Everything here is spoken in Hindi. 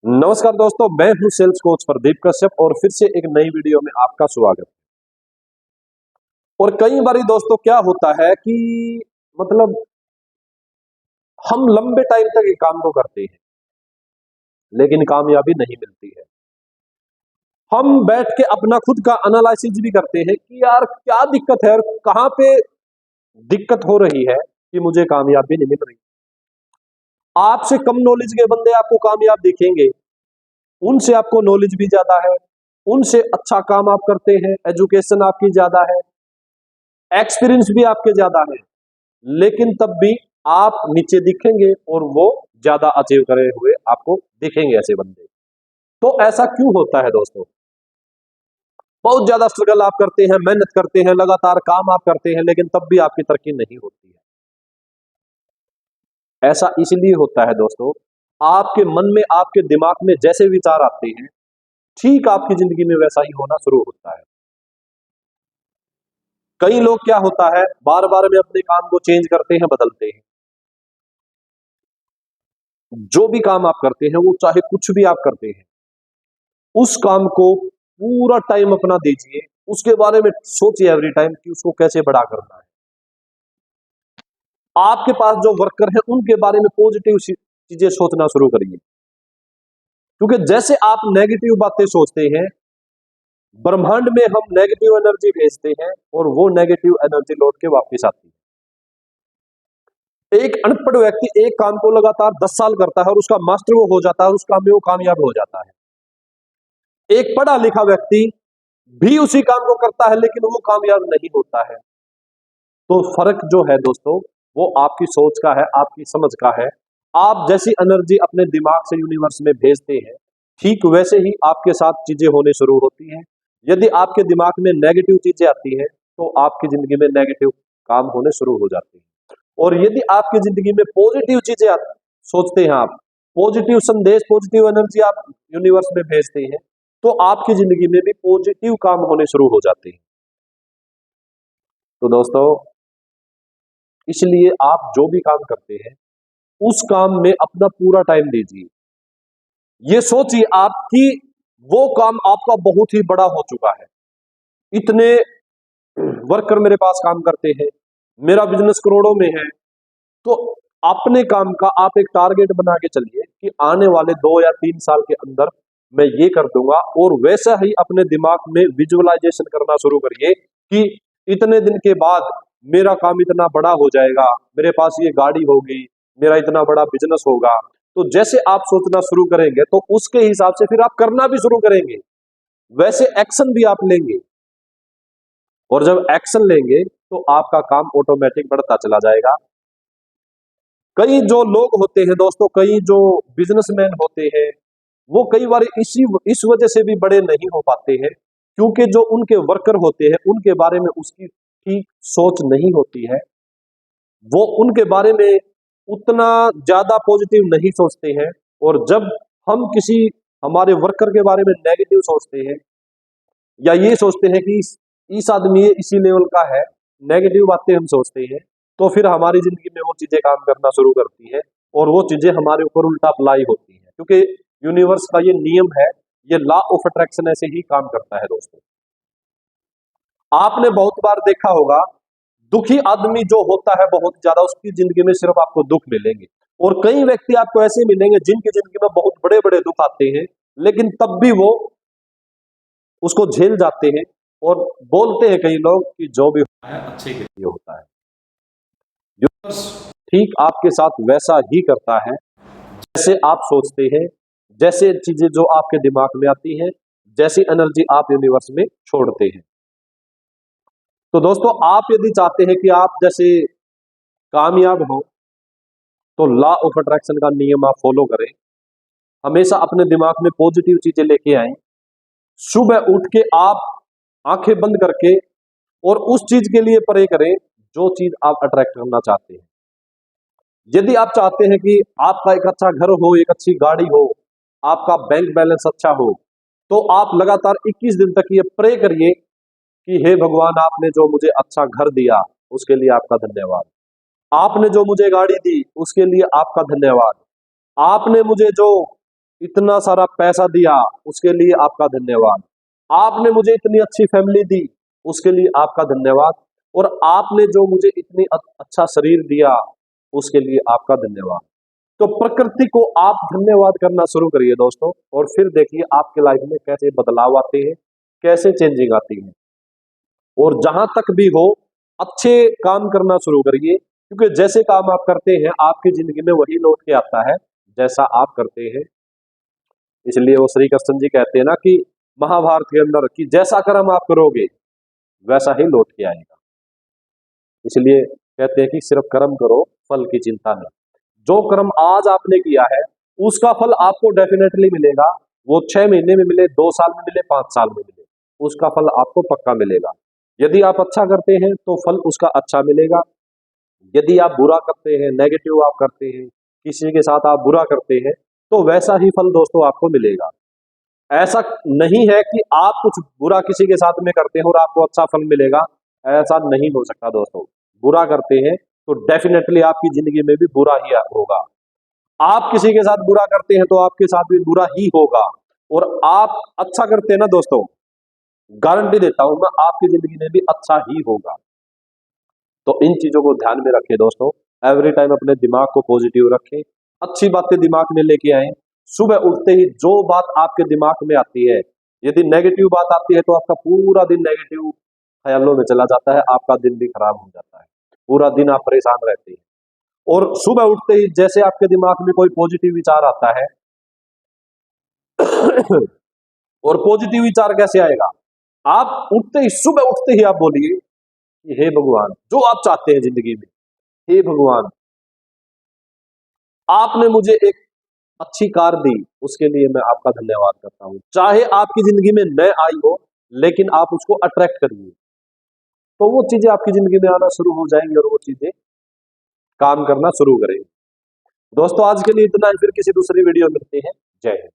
नमस्कार दोस्तों, मैं हूं सेल्स कोच प्रदीप कश्यप और फिर से एक नई वीडियो में आपका स्वागत। और कई बारी दोस्तों क्या होता है कि मतलब हम लंबे टाइम तक एक काम को करते हैं लेकिन कामयाबी नहीं मिलती है। हम बैठ के अपना खुद का एनालिसिस भी करते हैं कि यार क्या दिक्कत है और कहां पे दिक्कत हो रही है कि मुझे कामयाबी नहीं मिल रही। आपसे कम नॉलेज के बंदे आपको कामयाब दिखेंगे, उनसे आपको नॉलेज भी ज्यादा है, उनसे अच्छा काम आप करते हैं, एजुकेशन आपकी ज्यादा है, एक्सपीरियंस भी आपके ज्यादा है, लेकिन तब भी आप नीचे दिखेंगे और वो ज्यादा अचीव करे हुए आपको दिखेंगे ऐसे बंदे। तो ऐसा क्यों होता है दोस्तों? बहुत ज्यादा स्ट्रगल आप करते हैं, मेहनत करते हैं, लगातार काम आप करते हैं, लेकिन तब भी आपकी तरक्की नहीं होती है। ऐसा इसलिए होता है दोस्तों, आपके मन में, आपके दिमाग में जैसे विचार आते हैं, ठीक आपकी जिंदगी में वैसा ही होना शुरू होता है। कई लोग क्या होता है, बार बार में अपने काम को चेंज करते हैं, बदलते हैं। जो भी काम आप करते हैं, वो चाहे कुछ भी आप करते हैं, उस काम को पूरा टाइम अपना दीजिए, उसके बारे में सोचिए एवरी टाइम कि उसको कैसे बड़ा करना है। आपके पास जो वर्कर है उनके बारे में पॉजिटिव चीजें सोचना शुरू करिए, क्योंकि जैसे आप नेगेटिव बातें सोचते हैं, ब्रह्मांड में हम नेगेटिव एनर्जी भेजते हैं और वो नेगेटिव एनर्जी लौट के वापस आती है। एक अनपढ़ व्यक्ति एक काम को लगातार 10 साल करता है और उसका मास्टर वो हो जाता है और उस काम में वो कामयाब हो जाता है। एक पढ़ा लिखा व्यक्ति भी उसी काम को करता है लेकिन वो कामयाब नहीं होता है। तो फर्क जो है दोस्तों, वो आपकी सोच का है, आपकी समझ का है। आप जैसी एनर्जी अपने दिमाग से यूनिवर्स में भेजते हैं, ठीक वैसे ही आपके साथ चीजें होने शुरू होती हैं। यदि आपके दिमाग में नेगेटिव चीजें आती हैं, तो आपकी जिंदगी में नेगेटिव काम होने शुरू हो जाते हैं। और यदि आपकी जिंदगी में पॉजिटिव चीजें सोचते हैं, आप पॉजिटिव संदेश, पॉजिटिव एनर्जी आप यूनिवर्स में भेजते हैं, तो आपकी जिंदगी में भी पॉजिटिव काम होने शुरू हो जाते हैं। तो दोस्तों, इसलिए आप जो भी काम करते हैं, उस काम में अपना पूरा टाइम दीजिए। ये सोचिए आपकी वो काम आपका बहुत ही बड़ा हो चुका है, इतने वर्कर मेरे पास काम करते हैं, मेरा बिजनेस करोड़ों में है। तो अपने काम का आप एक टारगेट बना के चलिए कि आने वाले 2 या 3 साल के अंदर मैं ये कर दूंगा, और वैसा ही अपने दिमाग में विजुअलाइजेशन करना शुरू करिए कि इतने दिन के बाद मेरा काम इतना बड़ा हो जाएगा, मेरे पास ये गाड़ी होगी, मेरा इतना बड़ा बिजनेस होगा। तो जैसे आप सोचना शुरू करेंगे तो उसके हिसाब से फिर आप करना भी शुरू करेंगे, वैसे एक्शन भी आप लेंगे। और जब एक्शन लेंगे तो आपका काम ऑटोमेटिक बढ़ता चला जाएगा। कई जो लोग होते हैं दोस्तों, कई जो बिजनेसमैन होते हैं, वो कई बार इस वजह से भी बड़े नहीं हो पाते हैं, क्योंकि जो उनके वर्कर होते हैं उनके बारे में उसकी ठीक सोच नहीं होती है। वो उनके बारे में उतना ज्यादा पॉजिटिव नहीं सोचते हैं। और जब हम किसी हमारे वर्कर के बारे में नेगेटिव सोचते हैं, या ये सोचते हैं कि इस आदमी ये इसी लेवल का है, नेगेटिव बातें हम सोचते हैं, तो फिर हमारी जिंदगी में वो चीजें काम करना शुरू करती है और वो चीजें हमारे ऊपर उल्टा अप्लाई होती है, क्योंकि यूनिवर्स का ये नियम है, ये लॉ ऑफ अट्रैक्शन ऐसे ही काम करता है दोस्तों। आपने बहुत बार देखा होगा, दुखी आदमी जो होता है बहुत ज्यादा, उसकी जिंदगी में सिर्फ आपको दुख मिलेंगे। और कई व्यक्ति आपको ऐसे मिलेंगे जिनकी जिंदगी में बहुत बड़े बड़े दुख आते हैं, लेकिन तब भी वो उसको झेल जाते हैं। और बोलते हैं कई लोग कि जो भी होता है अच्छे के लिए होता है। यूनिवर्स ठीक आपके साथ वैसा ही करता है जैसे आप सोचते हैं, जैसे चीजें जो आपके दिमाग में आती हैं, जैसी एनर्जी आप यूनिवर्स में छोड़ते हैं। तो दोस्तों, आप यदि चाहते हैं कि आप जैसे कामयाब हो, तो लॉ ऑफ अट्रैक्शन का नियम आप फॉलो करें। हमेशा अपने दिमाग में पॉजिटिव चीजें लेके आए। सुबह उठ के आप आंखें बंद करके और उस चीज के लिए प्रे करें जो चीज आप अट्रैक्ट करना चाहते हैं। यदि आप चाहते हैं कि आपका एक अच्छा घर हो, एक अच्छी गाड़ी हो, आपका बैंक बैलेंस अच्छा हो, तो आप लगातार 21 दिन तक ये प्रे करिए कि हे भगवान, आपने जो मुझे अच्छा घर दिया उसके लिए आपका धन्यवाद, आपने जो मुझे गाड़ी दी उसके लिए आपका धन्यवाद, आपने मुझे जो इतना सारा पैसा दिया उसके लिए आपका धन्यवाद, आपने मुझे इतनी अच्छी फैमिली दी उसके लिए आपका धन्यवाद, और आपने जो मुझे इतनी अच्छा शरीर दिया उसके लिए आपका धन्यवाद। तो प्रकृति को आप धन्यवाद करना शुरू करिए दोस्तों, और फिर देखिए आपके लाइफ में कैसे बदलाव आते हैं, कैसे चेंजिंग आती है। और जहां तक भी हो अच्छे काम करना शुरू करिए, क्योंकि जैसे काम आप करते हैं आपकी जिंदगी में वही लौट के आता है जैसा आप करते हैं। इसलिए वो श्री कृष्ण जी कहते हैं ना कि महाभारत के अंदर कि जैसा कर्म आप करोगे वैसा ही लौट के आएगा। इसलिए कहते हैं कि सिर्फ कर्म करो, फल की चिंता नहीं। जो कर्म आज आपने किया है उसका फल आपको डेफिनेटली मिलेगा, वो 6 महीने में मिले, 2 साल में मिले, 5 साल में मिले, उसका फल आपको पक्का मिलेगा। यदि आप अच्छा करते हैं तो फल उसका अच्छा मिलेगा, यदि आप बुरा करते हैं, नेगेटिव आप करते हैं, किसी के साथ आप बुरा करते हैं, तो वैसा ही फल दोस्तों आपको मिलेगा। ऐसा नहीं है कि आप कुछ बुरा किसी के साथ में करते हैं और आपको अच्छा फल मिलेगा, ऐसा नहीं हो सकता दोस्तों। बुरा करते हैं तो डेफिनेटली आपकी जिंदगी में भी बुरा ही होगा। आप किसी के साथ बुरा करते हैं तो आपके साथ भी बुरा ही होगा, और आप अच्छा करते हैं ना दोस्तों, गारंटी देता हूं मैं आपकी जिंदगी में भी अच्छा ही होगा। तो इन चीजों को ध्यान में रखें दोस्तों, एवरी टाइम अपने दिमाग को पॉजिटिव रखें, अच्छी बातें दिमाग में लेके आए। सुबह उठते ही जो बात आपके दिमाग में आती है, यदि नेगेटिव बात आती है तो आपका पूरा दिन नेगेटिव ख्यालों में चला जाता है, आपका दिन भी खराब हो जाता है, पूरा दिन आप परेशान रहते हैं। और सुबह उठते ही जैसे आपके दिमाग में कोई पॉजिटिव विचार आता है और पॉजिटिव विचार कैसे आएगा, आप उठते ही, सुबह उठते ही आप बोलिए कि हे भगवान, जो आप चाहते हैं जिंदगी में, हे भगवान आपने मुझे एक अच्छी कार दी उसके लिए मैं आपका धन्यवाद करता हूं। चाहे आपकी जिंदगी में न आई हो लेकिन आप उसको अट्रैक्ट करिए, तो वो चीजें आपकी जिंदगी में आना शुरू हो जाएंगी और वो चीजें काम करना शुरू करेंगी। दोस्तों आज के लिए इतना ही, फिर किसी दूसरी वीडियो मिलते हैं। जय हिंद।